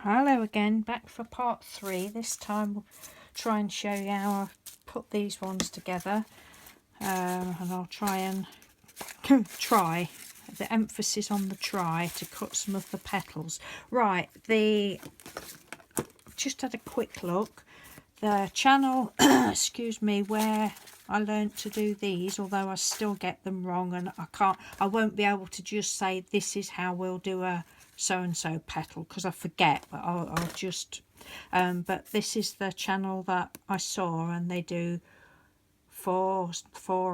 Hello again, back for part 3. This time we'll try and show you how I put these ones together, and I'll try and try, the emphasis on the try, to cut some of the petals. Right, just had a quick look. The channel, excuse me, where I learnt to do these, although I still get them wrong, and I won't be able to just say this is how we'll do a so-and-so petal, because I forget, but I'll just but this is the channel that I saw, and they do 4,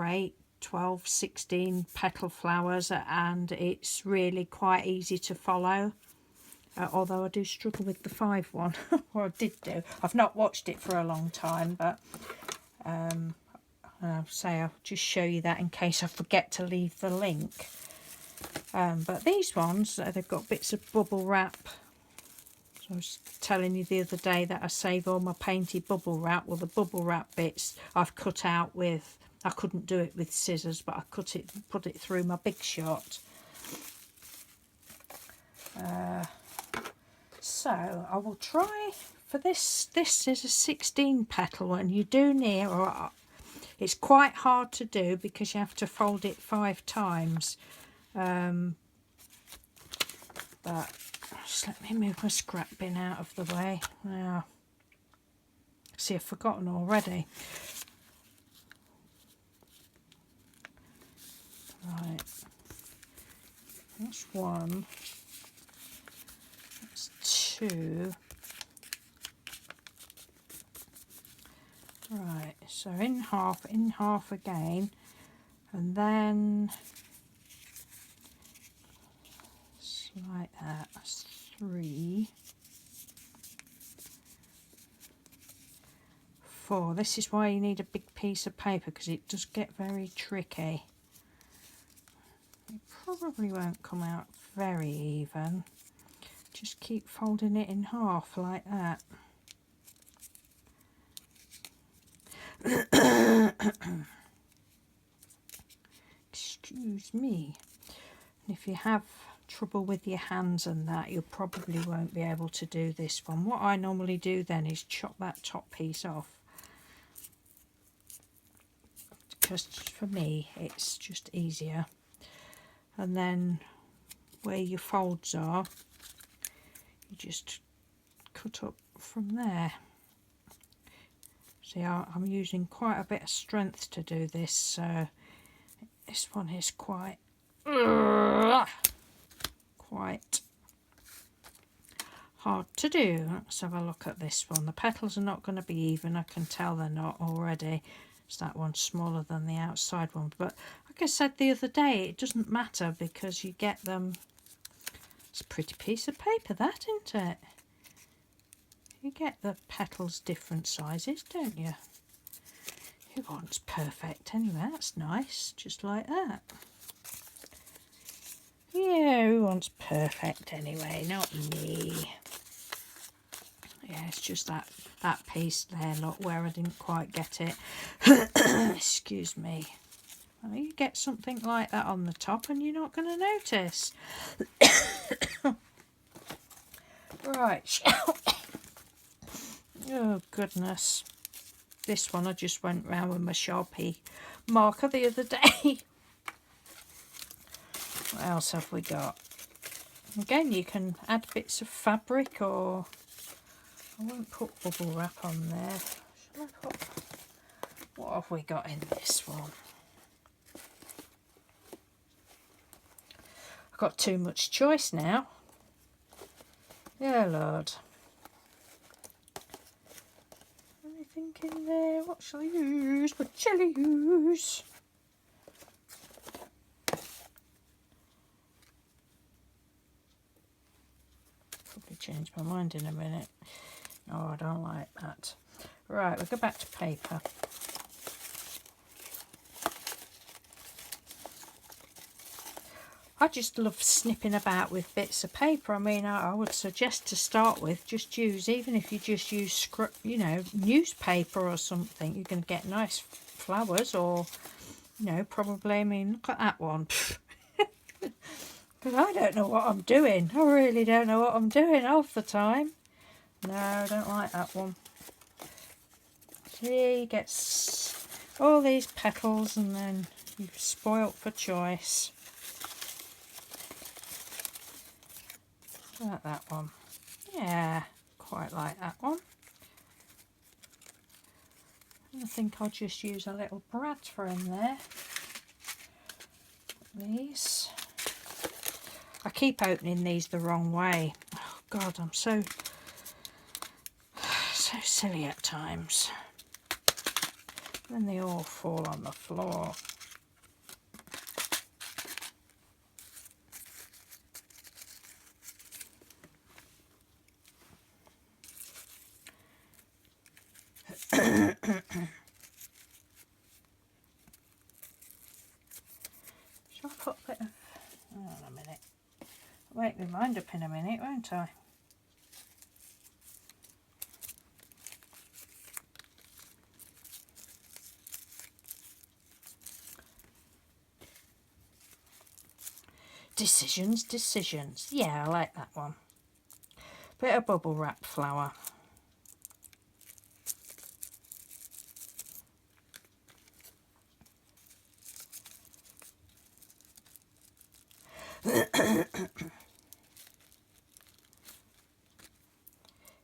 8, 12, 16 petal flowers, and it's really quite easy to follow. Although I do struggle with the 5 one, or I did do. I've not watched it for a long time, but I'll just show you that in case I forget to leave the link. But these ones, they've got bits of bubble wrap. So I was telling you the other day that I save all my painted bubble wrap. Well, the bubble wrap bits I've cut out with, I couldn't do it with scissors, but I put it through my Big Shot. So I will try for this. This is a 16 petal one. You do need, or it's quite hard to do because you have to fold it 5 times. But just let me move my scrap bin out of the way. Now, see, I've forgotten already. Right, that's 1. That's 2. Right, so in half again, and then like that. That's 3, 4. This is why you need a big piece of paper, because it does get very tricky. It probably won't come out very even. Just keep folding it in half like that. Excuse me. And if you have trouble with your hands and that, you probably won't be able to do this one. What I normally do then is chop that top piece off, because for me it's just easier. And then where your folds are, you just cut up from there. See, I'm using quite a bit of strength to do this, so this one is quite hard to do. Let's have a look at this one. The petals are not going to be even. I can tell they're not already. So that one's smaller than the outside one. But like I said the other day, it doesn't matter because you get them. It's a pretty piece of paper, that, isn't it? You get the petals different sizes, don't you? Who wants perfect anyway? That's nice, just like that. Yeah, who wants perfect anyway? Not me. Yeah, it's just that piece there, look, where I didn't quite get it. Excuse me. Well, you get something like that on the top and you're not going to notice. Right. Oh, goodness. This one I just went round with my Sharpie marker the other day. What else have we got? Again, you can add bits of fabric, or I won't put bubble wrap on there. Shall I put, what have we got in this one? I've got too much choice now. Yeah, Lord. Anything in there? What shall I use? What shall I use? Probably change my mind in a minute. Oh, I don't like that. Right, we'll go back to paper. I just love snipping about with bits of paper. I mean, I would suggest to start with, just use, even if you just use, you know, newspaper or something, you're going to get nice flowers, or, you know, probably, I mean, look at that one. Because I don't know what I'm doing. I really don't know what I'm doing half the time. No, I don't like that one. See, you get all these petals and then you've spoilt for choice. Like that one. Yeah, quite like that one. I think I'll just use a little Bradford in there. These. I keep opening these the wrong way. Oh God, I'm so silly at times. Then they all fall on the floor. Shall I put a bit of... Hang on a minute. I'll make my mind up in a minute, won't I? Decisions. Yeah, I like that one. Bit of bubble wrap flour.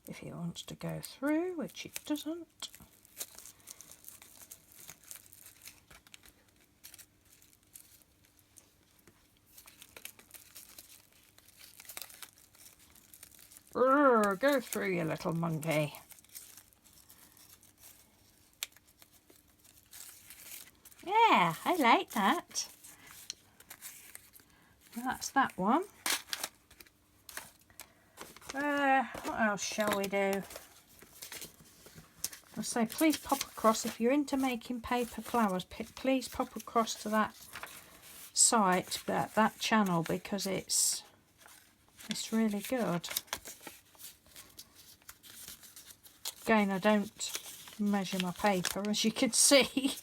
If it wants to go through, which it doesn't. Go through, you little monkey. Yeah, I like that. That's that one. What else shall we do? I'll say please pop across if you're into making paper flowers. Please pop across to that site, that channel, because it's really good. Again, I don't measure my paper, as you can see.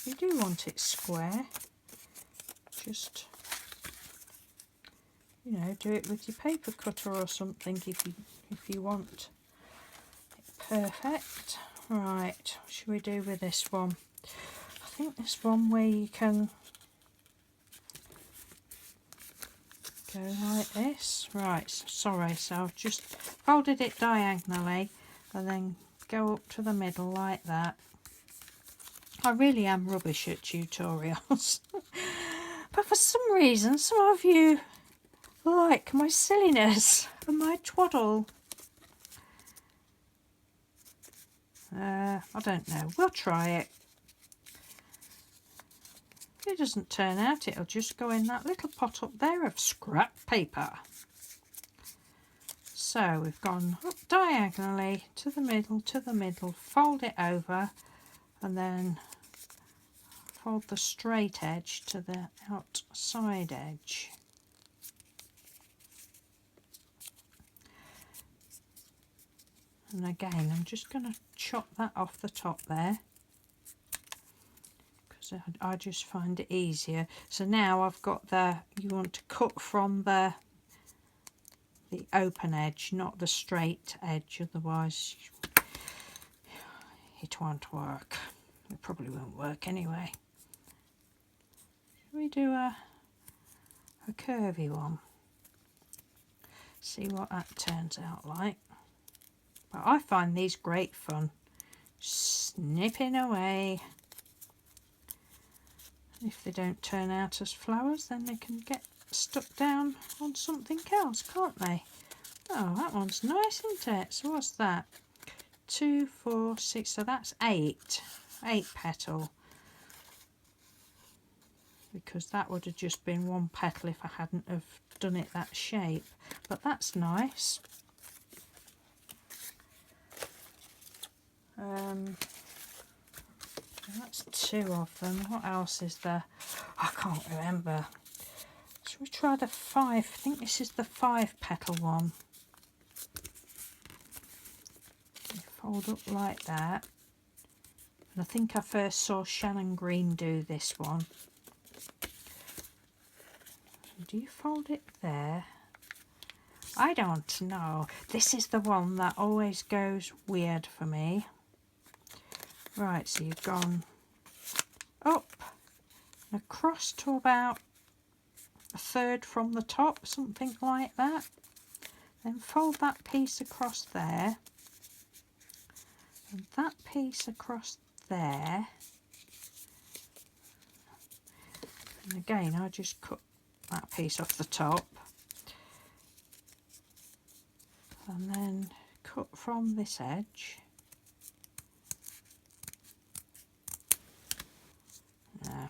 You do want it square. Just, you know, do it with your paper cutter or something if you want it perfect. Right, what should we do with this one? I think this one where you can go like this. Right, sorry, so I've just folded it diagonally and then go up to the middle like that. I really am rubbish at tutorials. But for some reason, some of you like my silliness and my twaddle. I don't know. We'll try it. If it doesn't turn out, it'll just go in that little pot up there of scrap paper. So we've gone up diagonally to the middle, fold it over, and then fold the straight edge to the outside edge. And again, I'm just going to chop that off the top there, because I just find it easier. So now I've got you want to cut from the open edge, not the straight edge, otherwise it won't work. It probably won't work anyway. Shall we do a curvy one? See what that turns out like. But I find these great fun. Snipping away. If they don't turn out as flowers, then they can get stuck down on something else, can't they? Oh, that one's nice, isn't it? So what's that? 2, 4, 6, so that's 8 petal, because that would have just been one petal if I hadn't have done it that shape. But that's nice. That's 2 of them. What else is there? I can't remember. Shall we try the 5? I think this is the 5 petal one. You fold up like that. And I think I first saw Shannon Green do this one. Do you fold it there? I don't know. This is the one that always goes weird for me. Right, so you've gone up and across to about a third from the top, something like that. Then fold that piece across there. And that piece across there. And again, I just cut that piece off the top. And then cut from this edge. There.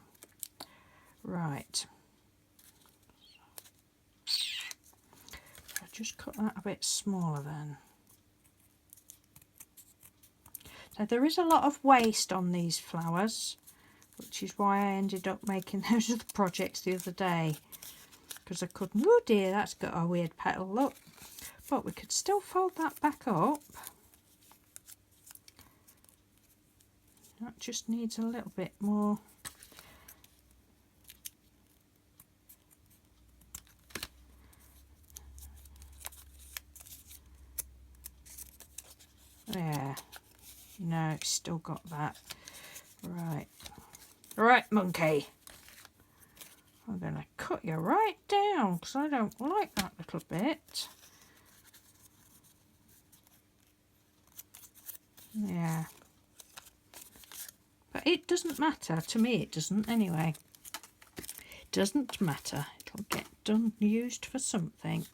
Right. I'll just cut that a bit smaller then. So there is a lot of waste on these flowers, which is why I ended up making those other projects the other day. Because I couldn't, oh dear, that's got a weird petal look. But we could still fold that back up. That just needs a little bit more. There. No, it's still got that. Right. Right, monkey. I'm going to cut you right down because I don't like that little bit. Yeah. But it doesn't matter. To me, it doesn't anyway. It doesn't matter. It'll get done, used for something.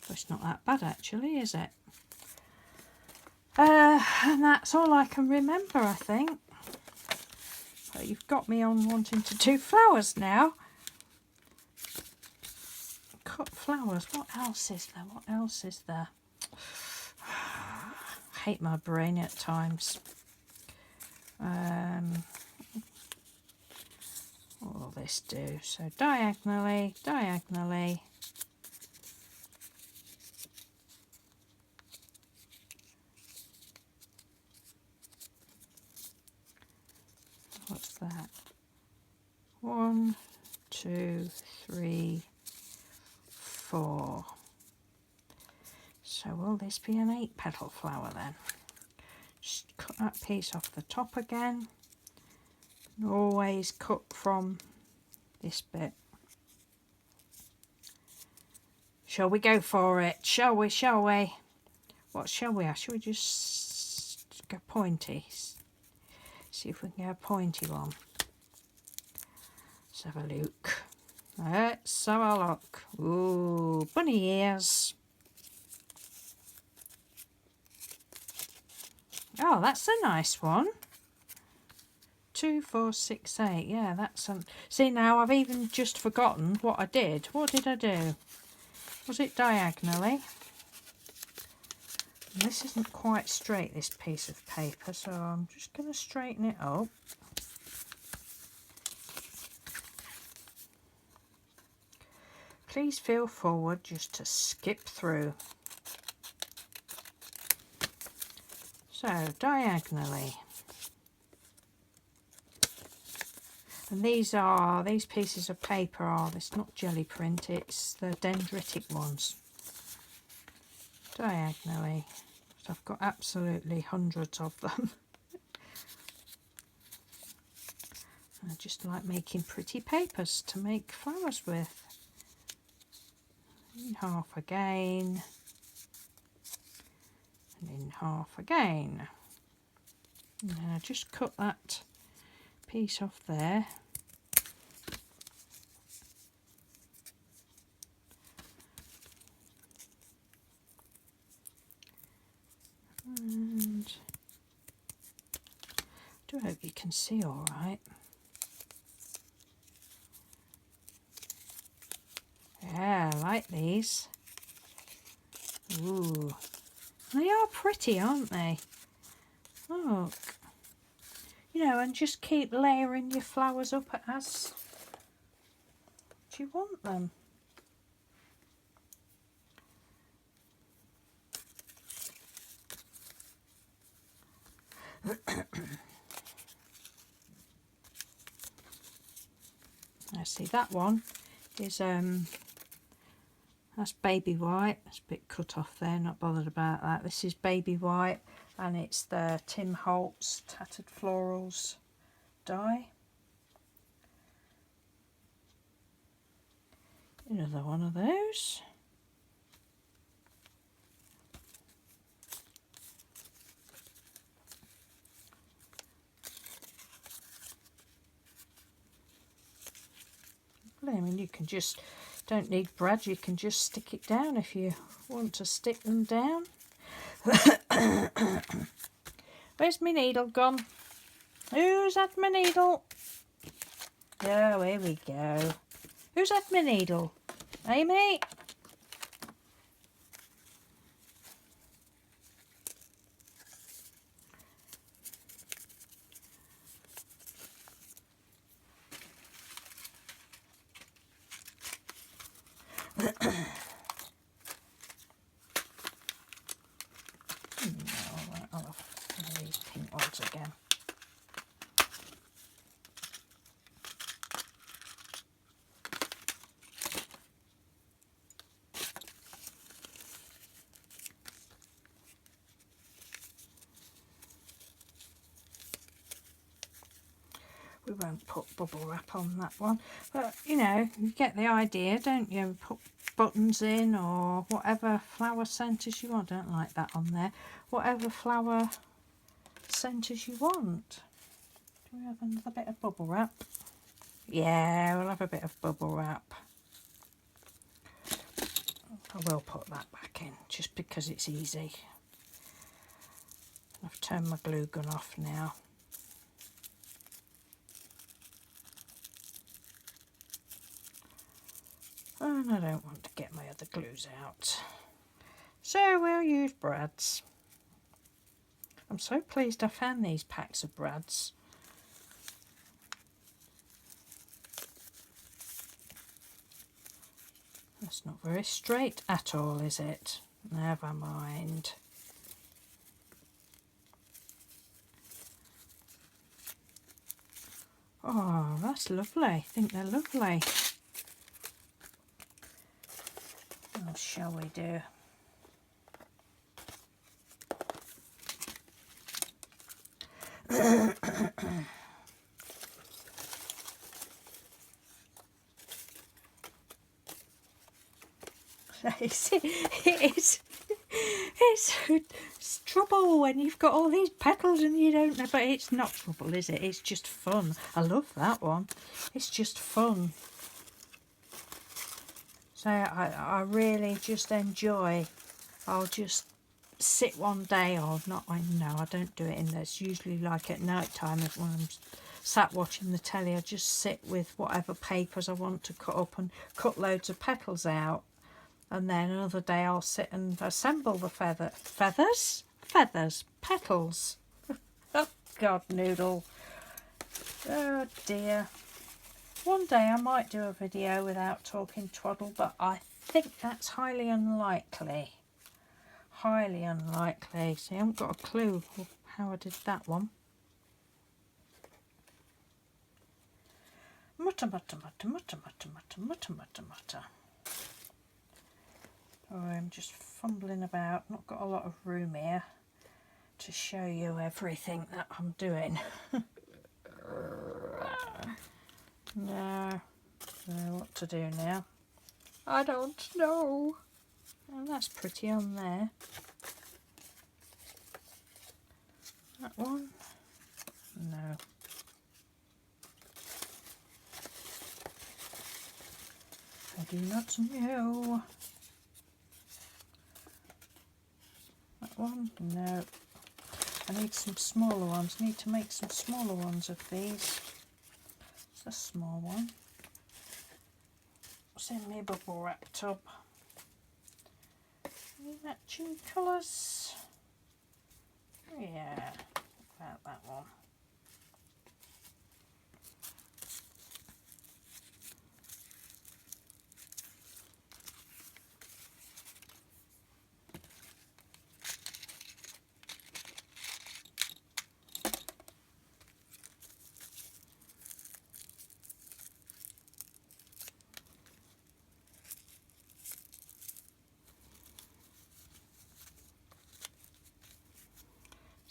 But it's not that bad actually, is it? And that's all I can remember, I think. But you've got me on wanting to do flowers now. Cut flowers. What else is there? What else is there? I hate my brain at times. What will this do? So diagonally, diagonally. What's that? 1, 2, 3, 4. So will this be an 8-petal flower then? Just cut that piece off the top again. And always cut from this bit. Shall we go for it? Shall we? Shall we? What shall we? Shall we just go pointy? See if we can get a pointy one. Let's have a look. Let's have a look. Ooh, bunny ears. Oh, that's a nice one. 2, 4, 6, 8. Yeah, that's a... See, now I've even just forgotten what I did. What did I do? Was it diagonally? And this isn't quite straight, this piece of paper, so I'm just going to straighten it up. Please feel forward just to skip through. So, diagonally. And these pieces of paper are, it's not jelly print, it's the dendritic ones. Diagonally. So I've got absolutely hundreds of them. I just like making pretty papers to make flowers with. In half again. And in half again. And then I just cut that piece off there. And I do hope you can see all right. Yeah, I like these. Ooh, they are pretty, aren't they? Look. You know, and just keep layering your flowers up as you want them. I see that one is That's baby white. It's a bit cut off there, not bothered about that. This is baby white, and it's the Tim Holtz Tattered Florals die. Another one of those. I mean, you can just, don't need brad, you can just stick it down if you want to stick them down. Where's my needle gone? Who's had my needle? Oh, here we go. Who's had my needle? Amy? I'll have one of these pink ones again. We won't put bubble wrap on that one, but you know, you get the idea, don't you? Put buttons in or whatever flower centres you want. I don't like that on there. Whatever flower centres you want. Do we have another bit of bubble wrap? Yeah, we'll have a bit of bubble wrap. I will put that back in just because it's easy. I've turned my glue gun off now. And I don't want to get my other glues out. So we'll use brads. I'm so pleased I found these packs of brads. That's not very straight at all, is it? Never mind. Oh, that's lovely. I think they're lovely. What shall we do? It's trouble when you've got all these petals and you don't know, but it's not trouble, is it? It's just fun. I love that one. It's just fun. So I really just enjoy. I'll just sit one day, or not, I don't do it in there. It's usually like at night time when I'm sat watching the telly. I just sit with whatever papers I want to cut up and cut loads of petals out. And then another day I'll sit and assemble the petals. Oh God, Noodle. Oh dear. One day I might do a video without talking twaddle, but I think that's highly unlikely. Highly unlikely. So I haven't got a clue how I did that one. Mutter, mutter, mutter, mutter, mutter, mutter, mutter, mutter, mutter. Oh, I'm just fumbling about. Not got a lot of room here to show you everything that I'm doing. No. What to do now? I don't know. Oh, that's pretty on there. That one? No. I do not know. That one? No. I need some smaller ones. Need to make some smaller ones of these. It's a small one. What's in my bubble wrap tub? Any matching colours? Yeah, about that one.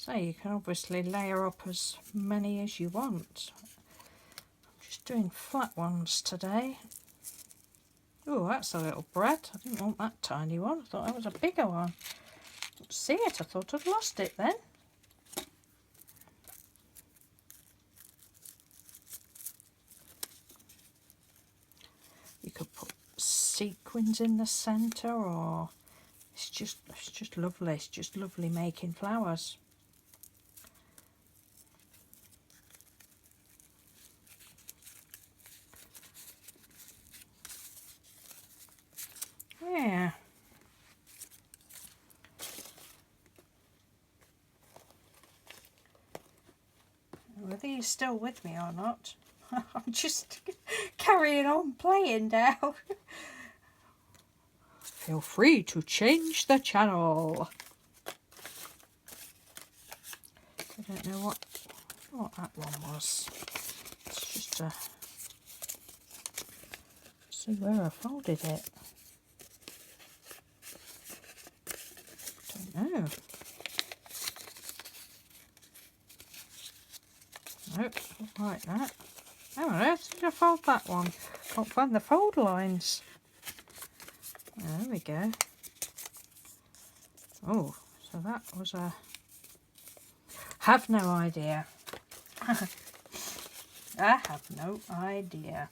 So you can obviously layer up as many as you want. I'm just doing flat ones today. Oh, that's a little bread. I didn't want that tiny one. I thought that was a bigger one. Didn't see it. I thought I'd lost it then. You could put sequins in the centre, or it's just lovely. It's just lovely making flowers. Yeah. Are these still with me or not? I'm just carrying on playing now. Feel free to change the channel. I don't know what that one was. It's just a see where I folded it. Don't know. Nope, not like that. Oh, where did I fold that one? Can't find the fold lines. There we go. Oh, so that was a... Have no idea. I have no idea.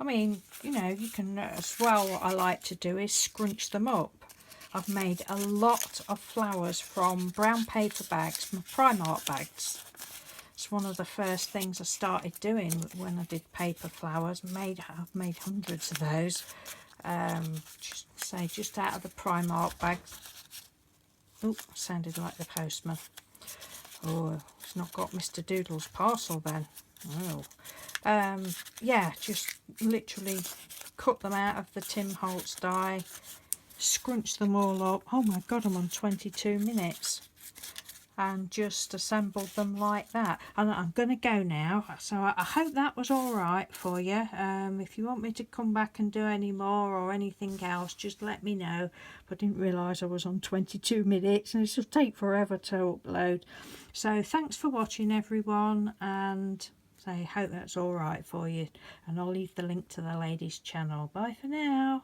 I mean, you know, you can as well, what I like to do is scrunch them up. I've made a lot of flowers from brown paper bags, my Primark bags. It's one of the first things I started doing when I did paper flowers. I've made hundreds of those. Just out of the Primark bags. Oh, sounded like the postman. Oh, it's not got Mr. Doodle's parcel then. Oh. Yeah, just literally cut them out of the Tim Holtz die, scrunch them all up. Oh my god, I'm on 22 minutes. And just assembled them like that. And I'm going to go now, so I hope that was all right for you. If you want me to come back and do any more or anything else, just let me know. But I didn't realise I was on 22 minutes and it'll take forever to upload. So thanks for watching, everyone, and I hope that's all right for you. And I'll leave the link to the lady's channel. Bye for now.